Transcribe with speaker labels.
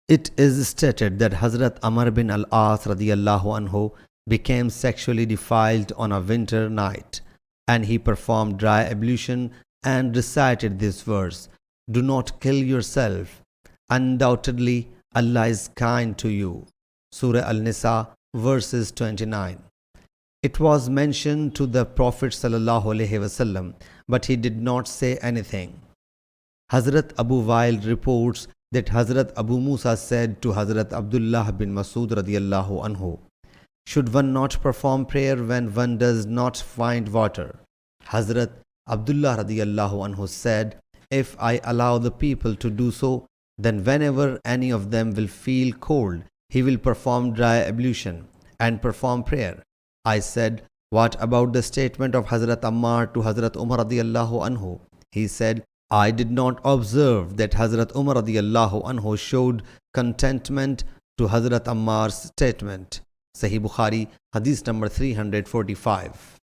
Speaker 1: It is stated that Hazrat Amr bin al-As radiyallahu anhu became sexually defiled on a winter night, and he performed dry ablution and recited this verse, "Do not kill yourself. Undoubtedly, Allah is kind to you." Surah Al-Nisa, verses 29. It was mentioned to the Prophet ﷺ, but he did not say anything. Hazrat Abu Wail reports that Hazrat Abu Moosa said to Hazrat Abdullah bin Masud radiyallahu anhu, "Should one not perform prayer when one does not find water?" Hazrat Abdullah radiyallahu anhu said, "If I allow the people to do so, then whenever any of them will feel cold, he will perform dry ablution and perform prayer." I said, "What about the statement of Hazrat Ammar to Hazrat Umar radiyallahu anhu?" He said, "I did not observe that Hazrat Umar radiyallahu anhu showed contentment to Hazrat Ammar's statement." Sahih Bukhari, Hadith number 345.